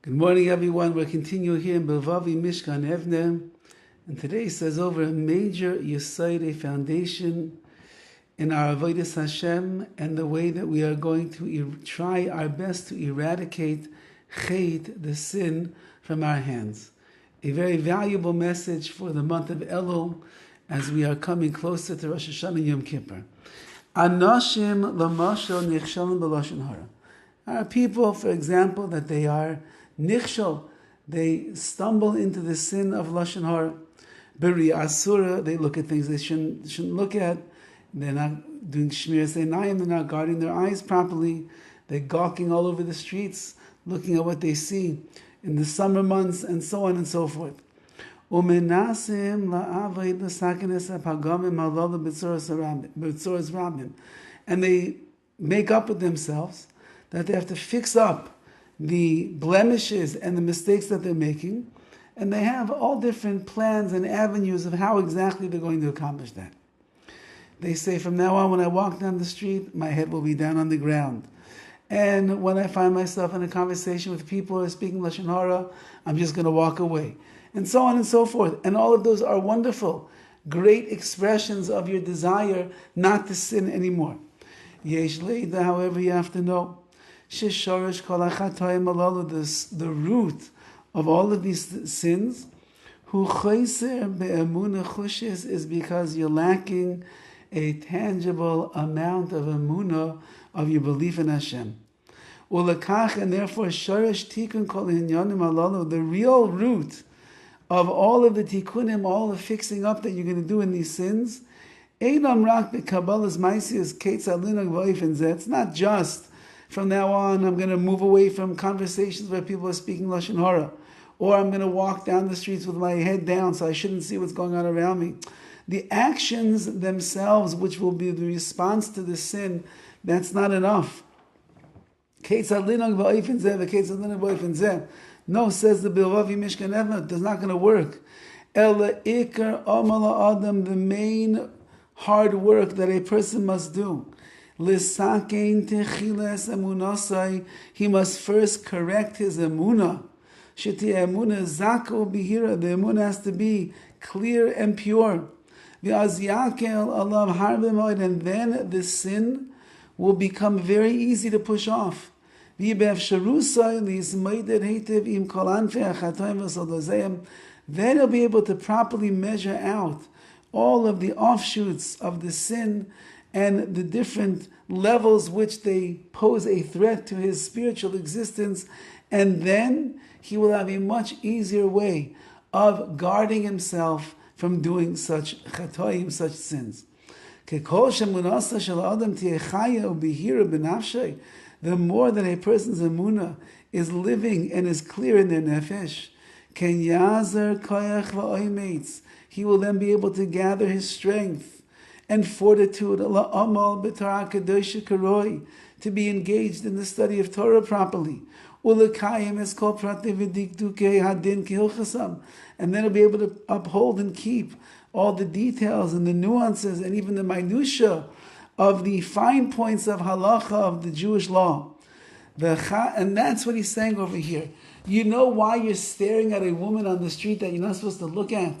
Good morning, everyone. We're continuing here in BILVAVI, MISHKAN, EVNEH. And today says over a major yesod, a foundation in our avodas Hashem and the way that we are going to try our best to eradicate chet, the sin, from our hands. A very valuable message for the month of Elul as we are coming closer to Rosh Hashanah Yom Kippur. Anashim lamashal nichshalim b'lashon hara. Our people, for example, that they are nichshal, they stumble into the sin of lashon hara. B'ri asura, they look at things they shouldn't look at. They're not doing shmiras einayim, they're not guarding their eyes properly. They're gawking all over the streets, looking at what they see in the summer months, and so on and so forth. Umenasim la'avayid l'sakenes ha'pagamim ha'lala b'tzoras rabim. And they make up with themselves that they have to fix up the blemishes and the mistakes that they're making, and they have all different plans and avenues of how exactly they're going to accomplish that. They say, from now on, when I walk down the street, my head will be down on the ground. And when I find myself in a conversation with people who are speaking lashon hara, I'm just going to walk away. And so on and so forth. And all of those are wonderful, great expressions of your desire not to sin anymore. Yesh leida, however, you have to know, sheshorish kol hachatayim halalu, the root of all of these sins, hu chayser be'emunah chushis, is because you're lacking a tangible amount of emunah, of your belief in Hashem. Ulakach, and therefore shorish tikun kol hinyanim halalu, the real root of all of the tikkunim, all the fixing up that you're going to do in these sins, einam rak be'kabbalas ma'asiyos ketzad linag v'ofen zeh. It's not just from now on I'm going to move away from conversations where people are speaking lashon hara, or I'm going to walk down the streets with my head down so I shouldn't see what's going on around me. The actions themselves, which will be the response to the sin, that's not enough. Ketzad linag v'ofen zeh, ketzad linag v'ofen zeh. No, says the BILVAVI MISHKAN EVNEH, it's not going to work. Ela ikar amala adam, the main hard work that a person must do. Lisakein techilas emunasai, he must first correct his emunah. Sheti emunah zako bihira, the emunah has to be clear and pure. V'az yakel alav harbe moed, and then the sin will become very easy to push off. Then he'll be able to properly measure out all of the offshoots of the sin and the different levels which they pose a threat to his spiritual existence, and then he will have a much easier way of guarding himself from doing such chatoim, such sins. The more that a person's emunah is living and is clear in their nefesh, he will then be able to gather his strength and fortitude to be engaged in the study of Torah properly. And then he'll be able to uphold and keep all the details and the nuances and even the minutiae of the fine points of halacha of the Jewish law. And that's what he's saying over here. You know why you're staring at a woman on the street that you're not supposed to look at?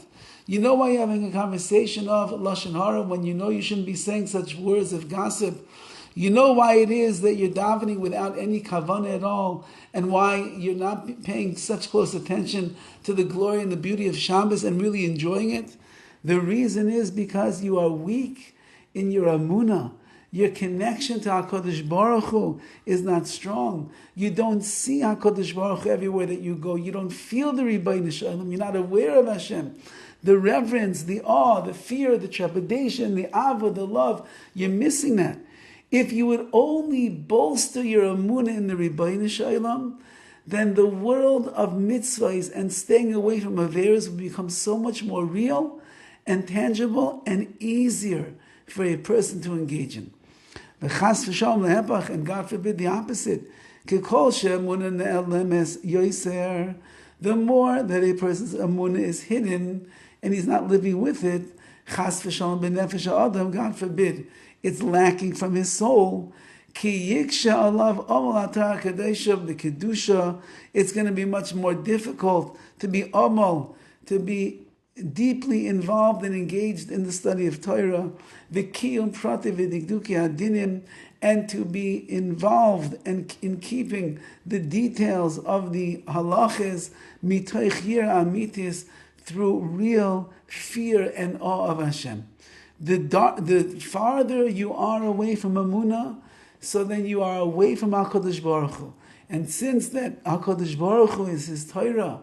You know why you're having a conversation of lashon hara when you know you shouldn't be saying such words of gossip? You know why it is that you're davening without any kavanah at all, and why you're not paying such close attention to the glory and the beauty of Shabbos and really enjoying it? The reason is because you are weak in your emunah. Your connection to HaKadosh Baruch Hu is not strong. You don't see HaKadosh Baruch Hu everywhere that you go. You don't feel the Rebbeinu Shalom. You're not aware of Hashem. The reverence, the awe, the fear, the trepidation, the ava, the love, you're missing that. If you would only bolster your emunah in the Rebbeinu Shalom, then the world of mitzvahs and staying away from averos will become so much more real and tangible and easier for a person to engage in. And God forbid the opposite. The more that a person's emunah is hidden and he's not living with it, God forbid, it's lacking from his soul. Ki yiksha alav amal atar kadesha the kedusha. It's going to be much more difficult to be amal, to be deeply involved and engaged in the study of Torah, v'kiyum prati v'digduki hadinim, and to be involved in keeping the details of the halachas mitoich yira amitis, through real fear and awe of Hashem. The farther you are away from Amunah, so then you are away from HaKadosh Baruch Hu. And since that HaKadosh Baruch Hu is His Torah,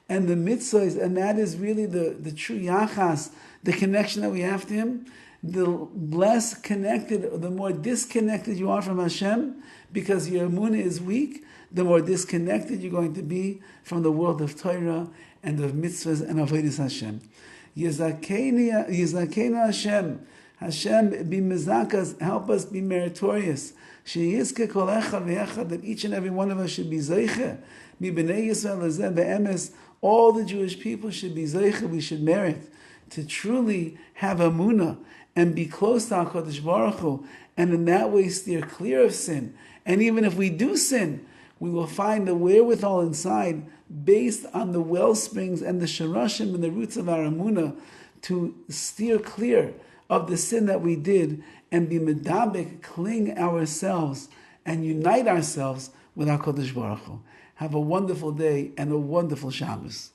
and the mitzvahs, and that is really the true yachas, the connection that we have to Him, the less connected, the more disconnected you are from Hashem, because your emunah is weak, the more disconnected you're going to be from the world of Torah and of mitzvahs and avodas Hashem. Yizakena Hashem. Hashem, be mezakas, help us be meritorious. Sheyizke kol echad ve'echad, that each and every one of us should be zeiche. Mi b'nei Yisrael lezeh be'emes, all the Jewish people should be zeiche, we should merit to truly have emunah and be close to HaKadosh Baruch Hu, and in that way steer clear of sin. And even if we do sin, we will find the wherewithal inside, based on the well springs and the sharashim and the roots of our emunah, to steer clear of the sin that we did and be medabik, cling ourselves and unite ourselves with HaKadosh Baruch Hu. Have a wonderful day and a wonderful Shabbos.